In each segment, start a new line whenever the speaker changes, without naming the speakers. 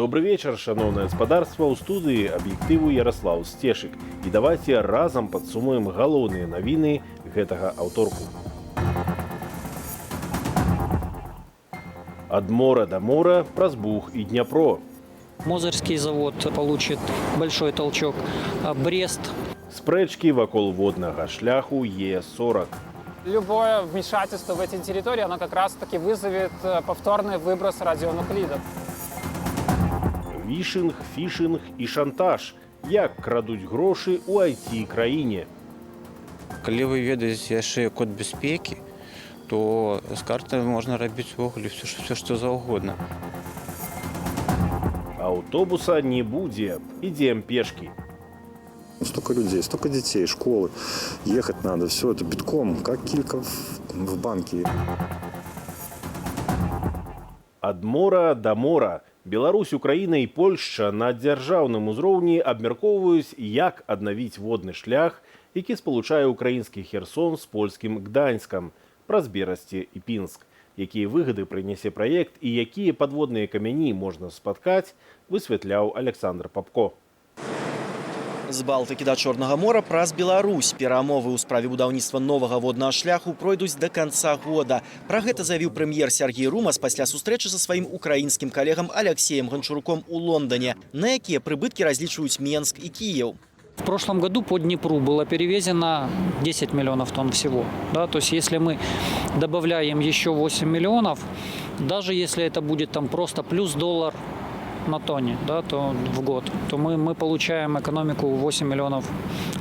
Добрый вечер, шановное господарство. У студии объективу Ярослав Стешик. И давайте разом подсумуем галоўныя навіны гэтага аўторку. От мора до мора, праз Буг и Днепро.
Мозырский завод получит большой толчок. Брест.
Спрэчкі вакол воднага шляху Е40.
Любое вмешательство в эти территории, оно как раз-таки вызовет повторный выброс радионуклидов.
Вішинг, фішинг і шантаж. Як крадуць грошы ў IT-краіне.
Калі вы ведаеце яшчэ код бяспекі, то з картамі можна рабіць увогуле все што заўгодна.
Аўтобуса не будзе. Ідзем пешкі.
Столько людей, столько детей, школы. Ехать надо, все это битком, как килька в банке.
Ад мора да мора. Беларусь, Украіна і Польшча на дзяржаўным узроўні абмяркоўваюць, як аднавіць водны шлях, які спалучае украінскі Херсон з польскім Гданьскам, праз Берасці і Пінск. Якія выгады прынясе праект і якія падводныя камяні можна спаткаць, высвятляў Александр Папко.
З Балтыкі да Чорнага мора праз Беларусь. Перамовы ў справе будаўніцтва новага воднага шляху пройдуць да канца года. Пра гэта заявіў прэм'ер Сергей Румас пасля сустрэчы са сваім украінскім калегам Алексеем Гончаруком у Лондоне, на якія прыбыткі разлічваюць Менск і Киев.
В прошлом году по Днепру было перевезено 10 миллионов тонн всего. Да? То есть если мы добавляем еще 8 миллионов, даже если это будет там просто плюс $1 на тонне, да, то в год, то мы получаем экономику 8 миллионов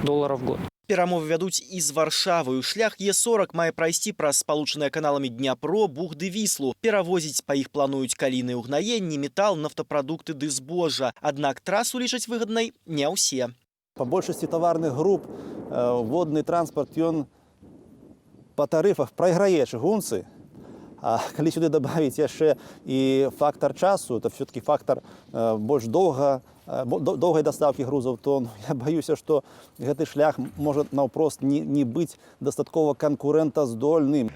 долларов в год.
Перамовы вядуць і з Варшавою. Шлях Е40 мае прайсці праз спалучаныя каналамі Дняпро, Буг ды Віслу. Перавозіць па іх плануюць калійныя ўгнаенні, метал, нафтапрадукты ды збожжа. Аднак трасу лічаць выгаднай не ўсе.
По большасці таварных груп водны транспорт ён па тарыфах прайграе чыгунцы. А калі сюды дабавіць яшчэ і фактор часу, то все-таки фактор больш доўгай дастаўкі грузаў, то я баюся, што гэты шлях можа наўпрост не быць дастаткова канкурэнтаздольным.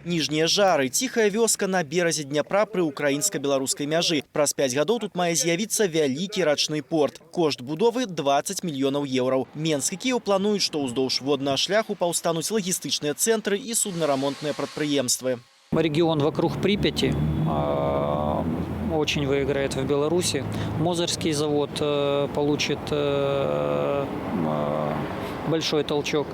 Ніжнія жары, ціхая вёска на беразе Дняпра пры украінска-беларускай мяжы. Праз 5 гадоў тут мае з'явіцца вялікі рачны порт. Кошт будовы 20 мільёнаў еўраў. Менск і Кіеў плануюць, што ўздоўж воднага шляху паўстануць лагістычныя цэнтры і суднарамонтныя прадпрыемствы.
Регион вокруг Припяти очень выиграет в Беларуси. Мозырский завод получит большой толчок.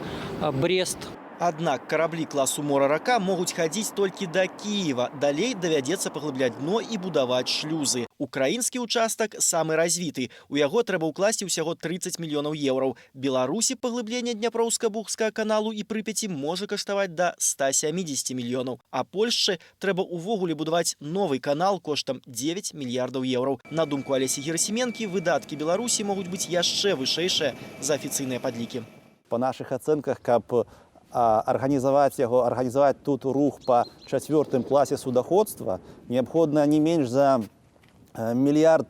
Брест.
Аднак караблі класу мора-рака могуць хадзіць толькі да Кіева. Далей давядзецца паглыбляць дно і будаваць шлюзы. Украінскі ўчастак самы развіты. У яго трэба ўкласці ўсяго 30 мільёнаў еўраў. Беларусі паглыбленне Дняпроўска-Бугскага каналу і Прыпяці можа каштаваць да 170 мільёнаў. А Польшчы трэба ўвогуле будаваць новы канал коштам 9 мільярдаў еўраў. На думку Алесі Герасіменкі, выдаткі Беларусі могуць быць яшчэ вышэйшыя за афіцыйныя падлікі.
Па нашых ацэнках, каб организовать тут рух по 4-м классе судоходства, необходимо не меньше за $1 мільярд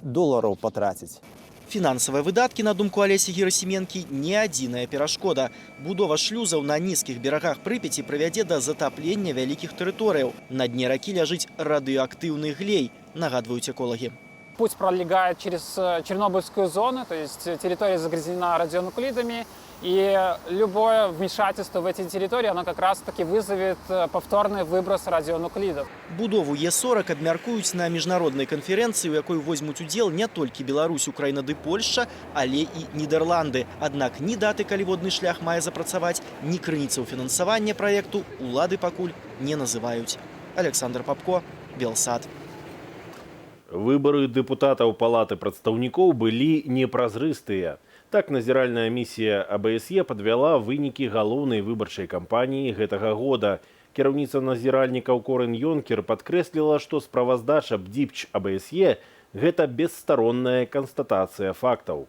потратить.
Фінансавыя выдаткі, на думку Алесі Герасіменкі, не адзіная перашкода. Будова шлюзаў на нізкіх берагах Прыпяці прывядзе да затаплення вялікіх тэрыторыяў. На дне ракі ляжыць радыеактыўны глей, нагадваюць эколагі.
Путь пролегает через Чернобыльскую зону, то есть территория загрязнена радионуклидами, и любое вмешательство в эти территории, оно как раз-таки вызовет повторный выброс радионуклидов.
Будову Е40 абмяркуюць на міжнароднай канферэнцыі, у якой возьмуць удзел не толькі Беларусь, Украіна ды Польшча, але і Нідерланды. Аднак ні даты, калі водны шлях мае запрацаваць, ні крыніцаў фінансавання праекту улады пакуль не называюць. Александр Папко, Белсад.
Выборы депутатаў Палаты прадстаўнікоў былі непразрыстыя. Так назіральная місія АБСЕ падвяла вынікі галоўнай выбарчай кампаніі гэтага года. Кіраўніца назіральнікаў Корен Йонкер падкрэсліла, што справаздача БДИПЧ АБСЕ – гэта бесстаронная канстатацыя фактаў.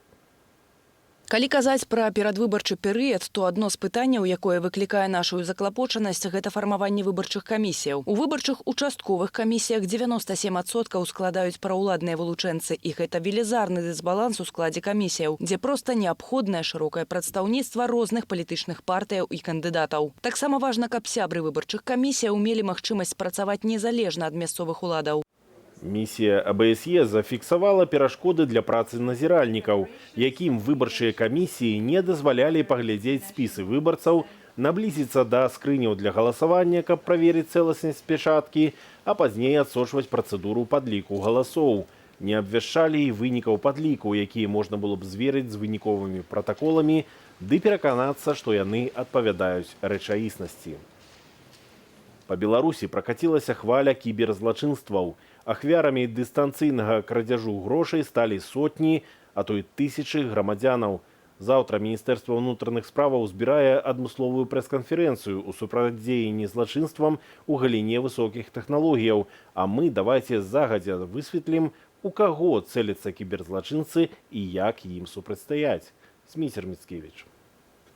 Калі казаць пра перадвыбарчы перыяд, то адно з пытанняў, якое выклікае нашу заклапочанасць, гэта фармаванне выбарчых камісіяў. У выбарчых участковых камісіях 97% складаюць праўладныя вылучэнцы, і гэта велізарны дысбаланс у складзе камісіяў, дзе проста неабходнае шырокае прадстаўніцтва розных палітычных партыяў і кандыдатаў. Таксама важна, каб сябры выбарчых камісіяў мелі магчымасць працаваць незалежна ад мясцовых уладаў.
Місія АБСЕ зафіксавала перашкоды для працы назіральнікаў, якім выбарчыя камісіі не дазвалялі паглядзець спісы выбарцаў, наблизиться до скрыняў для галасавання, каб праверыць цэласнасць печаткі, а пазней адсочваць працэдуру падліку галасоў. Не абвяшчалі і вынікаў падліку, якія можна было б зверыць з выніковымі пратаколамі, ды пераканацца, што яны адпавядаюць рэчаіснасці. Па Беларусі пракацілася хваля кіберзлачынстваў. Ахвярамі дыстанцыйнага крадзяжу грошай сталі сотні, а то і тысячы грамадзянаў. Заўтра Міністэрства ўнутраных справаў збірае адмысловую прэс-канферэнцыю ў супрацьдзеянні злачынствам у галіне высокіх тэхналогіяў. А мы давайце загадзя высветлім, у каго цэляцца кіберзлачынцы і як ім супрацьстаяць. Зміцер Міцкевіч.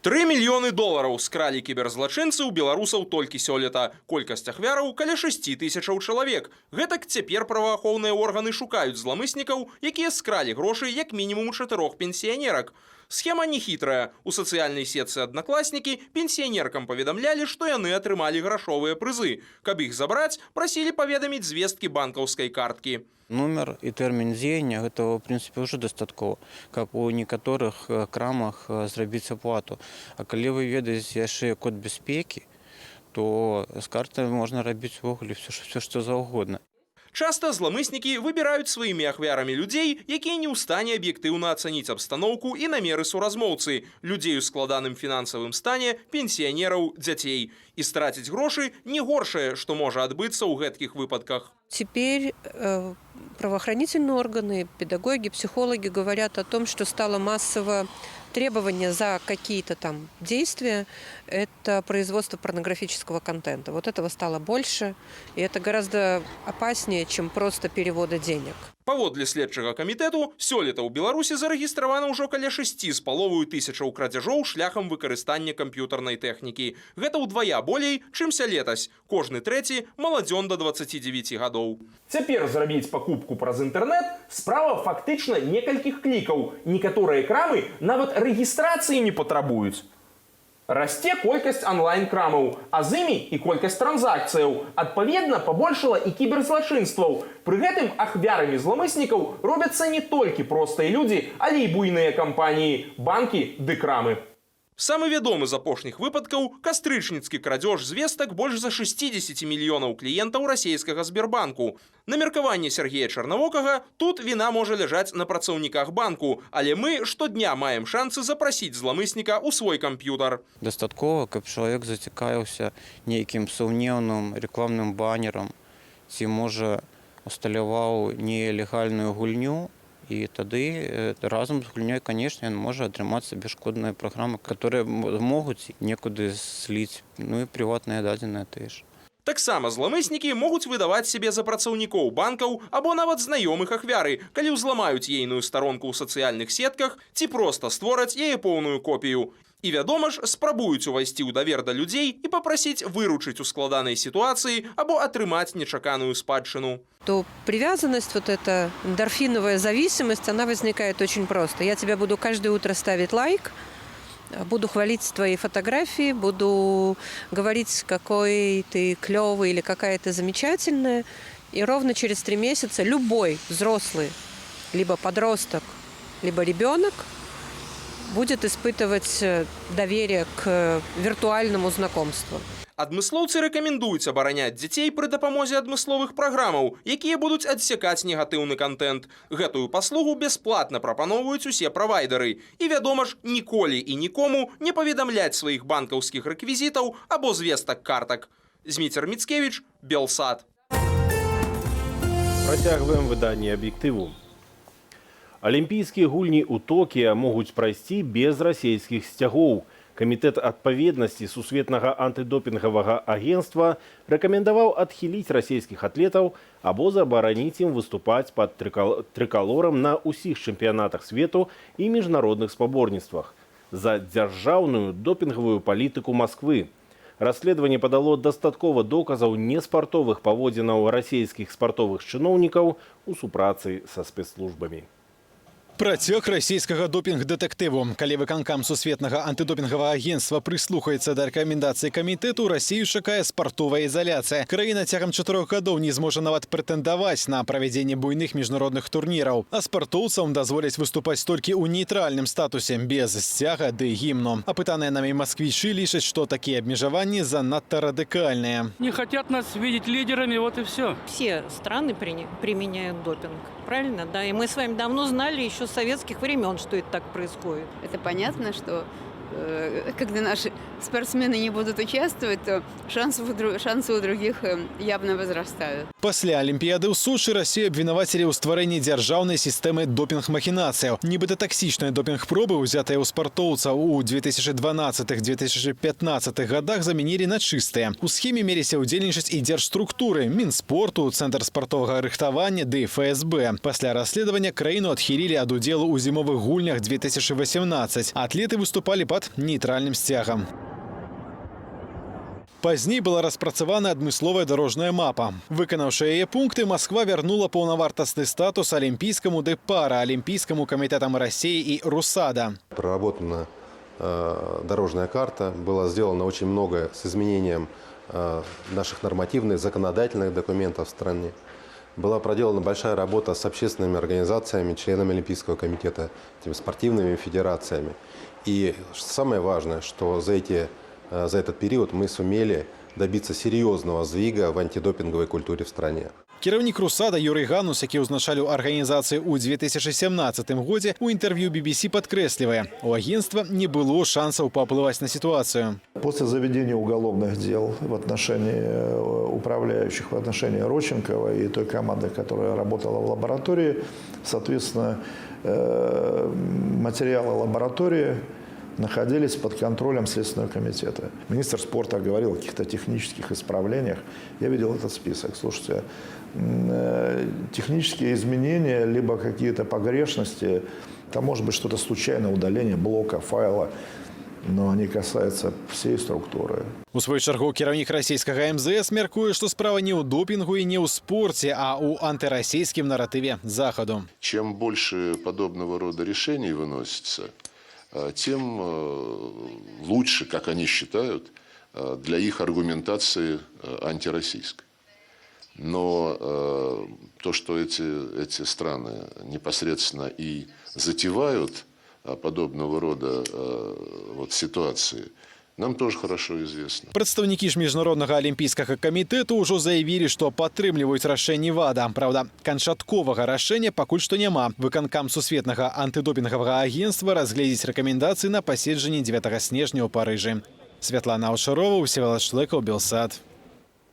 3 мільёны долараў скралі кіберзлачынцы ў беларусаў толькі сёлета. Колькасць ахвяраў каля 6 тысячаў чалавек. Гэтак цяпер праваахоўныя органы шукаюць зламыснікаў, якія скралі грошы як мінімум 4 пенсіянерак. Схема нехітрая. У сацыяльнай сетцы «Аднакласнікі» пенсіянеркам паведамлялі, што яны атрымалі грашовыя прызы. Каб іх забраць, прасілі паведаміць звесткі банкаўскай карткі.
Нумер і тэрмін дзеяння гэтага, в прынцыпе, ўжо дастаткова, каб у некаторых крамах зрабіць аплату. А калі вы ведаеце яшчэ код бяспекі, то з картай можна рабіць увогуле все, што заўгодна.
Часта зламыснікі выбіраюць сваімі ахвярамі людзей, якія не ў стане аб'ектыўна ацаніць абстаноўку і намеры суразмоўцы, людзей у складаным фінансавым стане, пенсіянераў, дзяцей. І страціць грошы не горшае, што можа адбыцца ў гэткіх выпадках.
Теперь правоохранительные органы, педагоги, психологи говорят о том, что стало массово требование за какие-то там действия – это производство порнографического контента. Вот этого стало больше, и это гораздо опаснее, чем просто перевода денег.
Паводле следчага камітэту, сёлета ў Беларусі зарэгістравана ўжо каля 6,5 тысячаў крадзяжоў шляхам выкарыстання камп'ютарнай тэхнікі. Гэта ўдвая болей, чымся летась. Кожны трэці – маладзён да 29 гадоў.
Цяпер зрабіць пакупку праз інтэрнэт справа фактычна некалькіх клікаў. Некаторыя крамы нават рэгістрацыі не патрабуюць. Расце колькасць онлайн-крамаў, а з імі і колькасць транзакцыяў. Адпаведна, пабольшала і кіберзлачынстваў. Пры гэтым ахвярамі зламыснікаў робяцца не толькі простыя людзі, але і буйныя кампаніі, банкі ды крамы.
Самы вядомы з апошніх выпадкаў – кастрычніцкі крадзеж звестак больш за 60 мільёнаў кліентаў расейскага Сбербанку. На меркаванне Сергея Чарнавокага тут віна можа ляжаць на працаўніках банку, але мы штодня маем шансы запрасіць зламысніка ў свой камп'ютар.
Дастаткова, каб чалавек зацікавіўся нейкім сумнеўным рэкламным банерам ці, можа, усталяваў нелегальную гульню, і тады разам з гульнёй, канешне, можа атрымаць сабе шкодныя праграмы, которые могуць некуды сліць, ну і прыватныя дадзеныя тыя ж.
Таксама зламыснікі могуць выдаваць сябе за працаўнікоў банкаў або нават знаёмых ахвяры, калі ўзламаюць ейную старонку ў сацыяльных сетках ці проста створаць яе поўную копію. І, вядома ж, спрабуюць увайсці ў давер да людзей і папрасіць выручыць у складанай сітуацыі або атрымаць нечаканую спадчыну.
То привязанность, вот эта эндорфиновая зависимость, она возникает очень просто. Я тебе буду каждое утро ставить лайк, буду хвалить твои фотографии, буду говорить, какой ты клёвый или какая ты замечательная. И ровно через 3 месяца любой взрослый, либо подросток, либо ребенок будет испытывать доверие к виртуальному знакомству.
Адмыслоўцы рэкамендуюць абараняць дзяцей пры дапамозе адмысловых праграмаў, якія будуць адсякаць негатыўны кантэнт. Гэтую паслугу бясплатна прапаноўваюць усе правайдары. І, вядома ж, ніколі і нікому не паведамляць сваіх банкаўскіх рэквізітаў або звестак картак. Зміцер Міцкевіч, Белсат.
Працягваем выданне «Аб'ектыву». Алімпійскія гульні ў Токіа могуць прайсці без расійскіх сцягоў. Камітэт адпаведнасці Сусветнага антыдопінгавага агенства рэкамендаваў адхіліць расійскіх атлетаў або забараніць ім выступаць пад трыкалорам на ўсіх чэмпіянатах свету і міжнародных спаборніцтвах за дзяржаўную допінгавую палітыку Масквы. Расследаванне падало дастаткова доказаў неспартовых паводзінаў расійскіх спартовых чыноўнікаў у супрацы са спецслужбамі.
Працёк расійскага допінг-дэтэктыву. Калі выканкам сусветнага антыдопінгавага агентства прыслухаецца да рэкамендацый камітэту, Расію чакае спартовая ізаляцыя. Краіна цягам 4 гадоў не зможа нават прэтэндаваць на правядзенне буйных міжнародных турніраў. А спартоўцам дазволяць выступаць толькі ў нейтральным статусе, без сцяга ды гімну. Апытаныя намі масквічы лічаць, што такія абмежаванні занадта радыкальныя.
Не хотят нас видеть лидерами, вот и все.
Все страны применяют допинг, правильно? Да, и мы с вами давно знали еще с советских времен, что это так происходит.
Это понятно, что когда наши спортсмены не будут участвовать, то шансы у других явно возрастают.
Пасля Алімпіяды ў Сочы Расію абвінавацілі ў стварэнні дзяржаўнай сістэмы допінг-махінацыяў. Нібыта таксічныя допінг-пробы, узятыя ў спартоўцаў у 2012-2015 годах, замянілі на чыстыя. У схеме меліся ўдзельнічаць і дзяржструктуры, Мінспорту, Цэнтр спартовага рыхтавання ды ФСБ. Пасля расследавання краіну адхілілі ад удзелу ў зімовых гульнях 2018. Атлеты выступалі пад нейтральным сцягам. Пазней была распрацавана адмысловая дарожная мапа. Выканаўшы яе пункты, Москва вярнула паўнавартасны статус Олимпийскому ды Параолимпийскому комитетам России и РУСАДА.
Проработана дорожная карта, было сделано очень многое с изменением наших нормативных, законодательных документов в стране. Была проделана большая работа с общественными организациями, членами Олимпийского комитета, спортивными федерациями. И самое важное, что за этот период мы сумели добиться серьезного сдвига в антидопинговой культуре в стране.
Кіраўнік РУСАДА Юрий Ганус, які ўзначаліў арганізацыю ў 2017 годзе, у интервью BBC падкрэслівае, у агентства не было шансаў паўплываць на ситуацию.
После заведения уголовных дел в отношении управляющих, в отношении Родченкова и той команды, которая работала в лаборатории, соответственно, материалы лаборатории находились под контролем Следственного комитета. Министр спорта говорил о каких-то технических исправлениях. Я видел этот список. Слушайте, технические изменения, либо какие-то погрешности, там может быть что-то случайное, удаление блока, файла, но они касаются всей структуры.
У свою чаргу кіраўнік расійскага МЗС мяркуе, што справа не ў допінгу і не ў спорце, а ў антырасійскім наратыве Захаду.
Чем больше подобного рода решений выносится, тем лучше, как они считают, для их аргументации антироссийской. Но то, что эти страны непосредственно и затевают подобного рода ситуации, нам тоже хорошо известно.
Прадстаўнікі ж міжнароднага алімпійскага камітэту ўжо заявілі, што падтрымліваюць рашэнне ВАДА. Праўда, канчатковага рашэння пакуль што няма. Выканкам сусветнага антыдопінгавага агентства разгледзіць рэкамендацыі на паседжанні 9 снежня ў Парыжы. Святлана Аўшарова, Всеволод Шлыкаў, Белсад.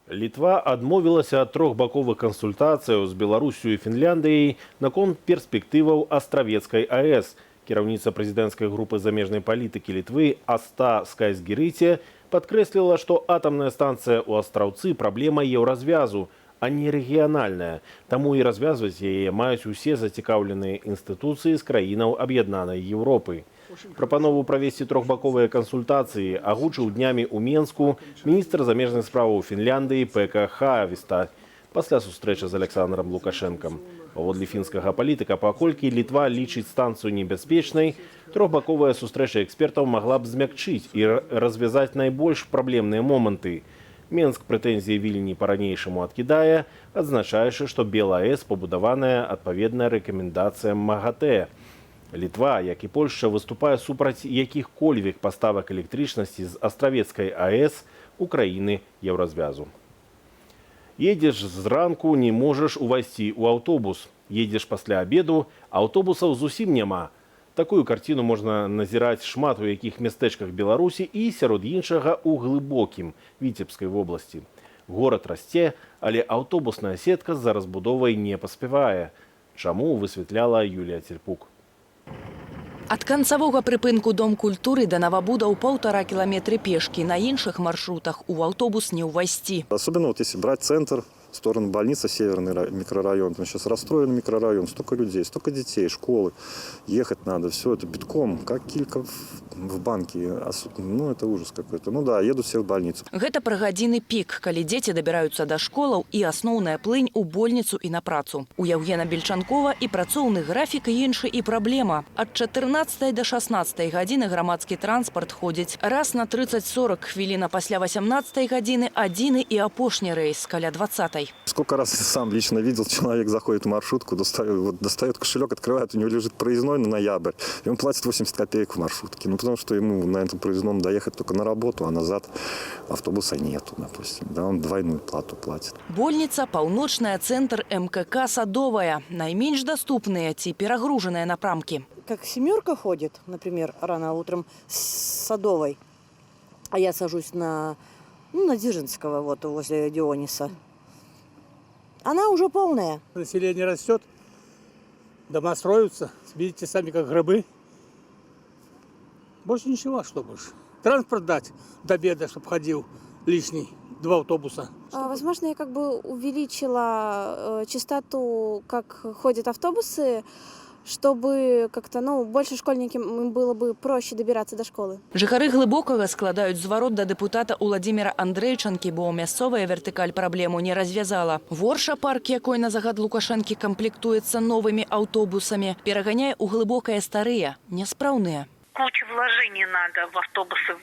Літва адмовілася ад трохбаковых кансультацыяў з Беларусю і Фінляндыяй наконт перспектываў Астравецкай АЭС. Кіраўніца прэзідэнцкай групы замежнай палітыкі Літвы Аста Скайсгерыце падкрэсліла, што атамная станцыя ў Астраўцы праблема еўразвязу, а не рэгіянальная. Таму і развязваць яе маюць усе зацікаўленыя інстытуцыі з краінаў аб'яднанай Еўропы. Прапанову правесці трохбаковыя кансультацыі агучыў днямі ў Менску міністр замежных справаў Фінляндыі Пека Хааvisto пасля сустрэчы з Александром Лукашэнкам. Паводле фінскага палітыка, паколькі Літва лічыць станцыю небяспечнай, трохбаковая сустрэча экспертаў магла б змякчыць і развязаць найбольш праблемныя моманты. Менск прэтэнзіі Вільні па-ранейшаму адкідае, адзначаючы, што БелАЭС пабудаваная адпаведна рэкамендацыям МАГАТЭ. Літва, як і Польшча, выступае супраць якіх-кольвек паставак электрычнасці з Астравецкай АЭС у краіны еўразвязу. Едзеш зранку, не можаш увайсці ў аўтобус. Едзеш пасля абеду, аўтобусаў зусім няма. Такую карціну можна назіраць шмат у якіх мястэчках Беларусі і, сярод іншага, у глыбокім Віцебскай вобласці. Горад расце, але аўтобусная сетка за разбудовай не паспявае. Чаму, высветляла Юлія Цельпук.
Ад канцавога прыпынку Дом культуры да Навабудаў 1,5 кіламетры пешкі. На іншых маршрутах у аўтобус не ўвайсці.
Особенно если брать центр в сторону больницы, северный микрорайон. Там сейчас расстроен микрорайон, столько людей, столько детей, школы. Ехать надо, все это битком, как килька в банке. Ну, это ужас какой-то. Ну да, едут все в больницу.
Гэта пра гадзіны пік, калі дзеці дабіраюцца да школаў і асноўная плынь у больніцу і на працу. У Яўгена Бельчанкова і працоўны графік, і іншы і праблема. Ад 14 до 16 гадзіны грамадскі транспарт ходзіць раз на 30-40 хвілін, а пасля 18 гадзіны адзіны і апошні рэйс каля 20-й.
Сколько раз сам лично видел, человек заходит в маршрутку, достает кошелек, открывает, у него лежит проездной на ноябрь, и он платит 80 копеек в маршрутке. Ну, потому что ему на этом проездном доехать только на работу, а назад автобуса нету, допустим. Да, он двойную плату платит.
Больница, паўночная, центр МКК Садовая. Найменьш доступные ці перагруженные напрамки.
Как «семерка» ходит, например, рано утром с Садовой, а я сажусь на Дзержинского, вот возле Диониса. Она уже полная.
Население растет, дома строятся, видите сами, как гробы. Больше ничего, что больше. Транспорт дать до обеда, чтобы ходил лишний, 2 автобуса.
Возможно, я как бы увеличила частоту, как ходят автобусы, чтобы как-то, больше школьникам было бы проще добираться до школы.
Жыхары Глыбокага складаюць зварот да дэпутата Уладзіміра Андрэйчанкі, бо мясцовая вертыкаль праблему не развязала. Ворша парк, якой на загад Лукашэнкі камплектуецца новымі аўтобусамі, пераганяе у Глыбокае старыя, няспраўныя.
Кучу вложений надо в автобусы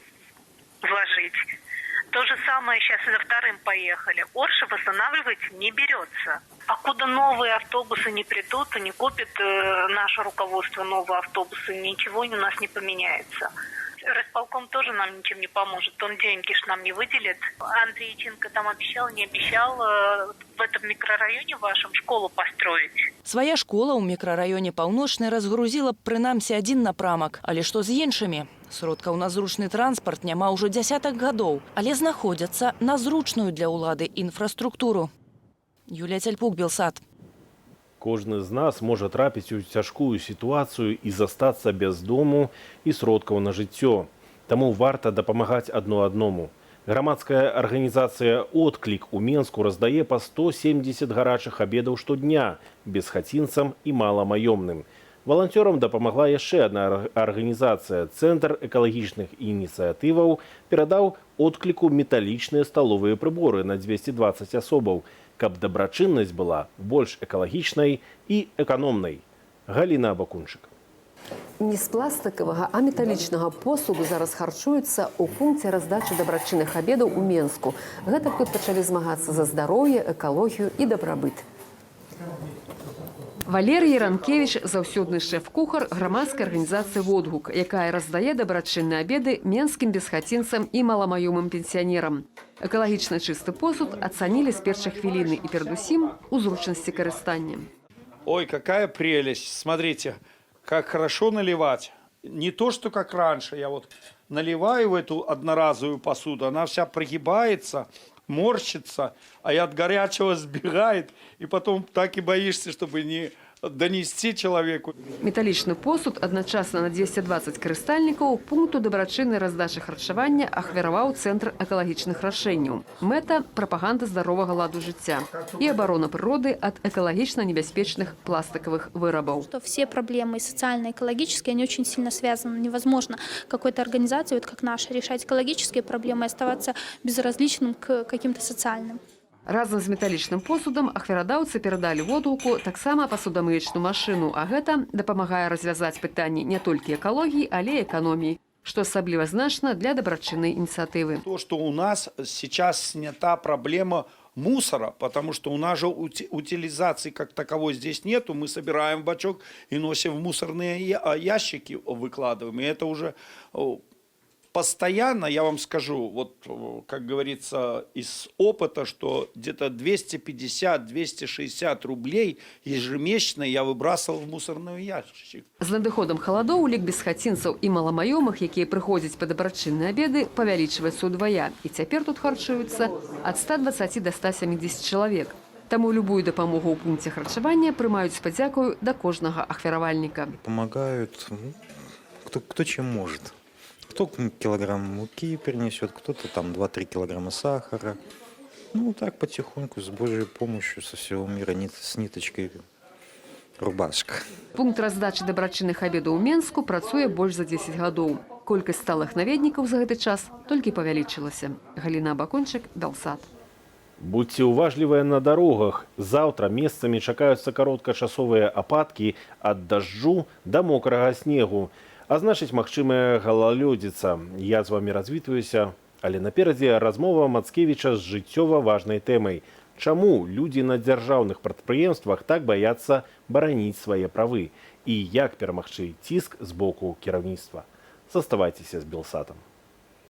вложить. То же самое сейчас и за вторым поехали. Орша восстанавливать не берется. А куда новые автобусы не придут и не купит наше руководство новые автобусы, ничего у нас не поменяется. Райисполком тоже нам ничем не поможет. Он деньги ж нам не выделит. Андрейченко там обещал, не обещал в этом микрорайоне вашем школу построить.
Свая школа ў мікрараёне Паўночны разгрузіла б прынамсі адзін напрамак. Але што з іншымі? Сродкаў на зручны транспарт няма ўжо дзясятак гадоў, але знаходзяцца на зручную для ўлады інфраструктуру. Юлія Цяльпук, Белсат.
Кожны з нас можа трапіць у цяжкую сітуацыю і застацца без дому і сродкаў на жыццё. Таму варта дапамагаць адно аднаму. Грамадская арганізацыя «Отклік» у Менску раздае па 170 гарачых абедаў штодня бесхацінцам і маламаёмным. Валанцёрам дапамагла яшчэ адна арганізацыя. Цэнтр экалагічных ініцыятываў перадаў «Откліку» металічныя сталовыя прыборы на 220 асобаў, каб дабрачыннасць была больш экалагічнай і эканомнай. Галіна Абакунчык.
Не з пластикавага, а металічнага посуду зараз харчуюцца ў пункце раздачы дабрачынных абедаў у Менску. Гэтак тут пачалі змагацца за здароўе, экалогію і дабрабыт. Валерій Ранкевіч – заўсёдны шэф-кухар грамадскай арганізацыі «Водгук», якая раздае дабрачынныя абеды менскім бесхацінцам і маламаёмым пенсіянерам. Экалагічна чысты посуд ацанілі з першай хвіліны і перадусім у зручнасці карыстання.
Ой, какая прелесть! Смотрите, как хорошо наливать. Не то, что как раньше. Я вот наливаю в эту одноразовую посуду, она вся прогибается, морщится, а и от горячего сбегает, и потом так и боишься, чтобы не донести человеку.
Металічны посуд адначасна на 220 карыстальнікаў пункту дабрачыннай раздачы харчавання ахвяраваў Цэнтр экалагічных рашэнняў. Мэта – прапаганда здаровага ладу жыцця і абарона прыроды ад экалагічна небяспечных пластиковых вырабаў.
Все проблемы социально-экологические, они очень сильно связаны. Невозможно какой-то организации, вот как наша, решать экологические проблемы и оставаться безразличным к каким-то социальным.
Разам з металічным посудам ахвярадаўцы перадалі «Водгуку» таксама пасудамыечную машыну, а гэта дапамагае развязаць пытанні не толькі экалогіі, але і эканоміі, што асабліва значна для дабрачыннай ініцыятывы.
То, что у нас сейчас снята проблема мусора, потому что у нас же утилизации как таковой здесь нету, мы собираем в бачок и носим в мусорные ящики, выкладываем, и это уже... Постоянно, я вам скажу, вот как говорится из опыта, что где-то 250-260 рублей ежемесячно я выбрасывал в мусорный ящик.
З надыходам халадоў лік бесхацінцаў і маламаёмых, якія прыходзяць па дабрачынныя абеды, павялічваецца ўдвая. І цяпер тут харчуюцца ад 120 до 170 чалавек. Таму любую дапамогу ў пункце харчавання прымаюць з падзякою да кожнага ахвяравальніка.
Помогают кто чем может. Кто килограмм муки перенесет, кто-то там 2-3 килограмма сахара. Ну, так потихоньку, с Божьей помощью, со всего мира, с ниточкой рубашка.
Пункт раздачы дабрачынных абедаў у Менску працуе больш за 10 гадоў. Колькасць сталых наведнікаў за гэты час толькі павялічылася. Галіна Абакончык, Белсат.
Будьте уважливые на дорогах. Завтра месцамі чакаюцца кароткачасовыя ападкі ад дажджу да мокрага снегу. А значыць, магчымая галалёдзіца. Я з вами развітваюся. Але наперадзе размова Мацкевіча з жыццёва важнай тэмай. Чаму людзі на дзяржаўных прадпрыемствах так баяцца бараніць свае правы? І як перамагчы ціск з боку кіраўніцтва? Заставайцеся з Белсатам.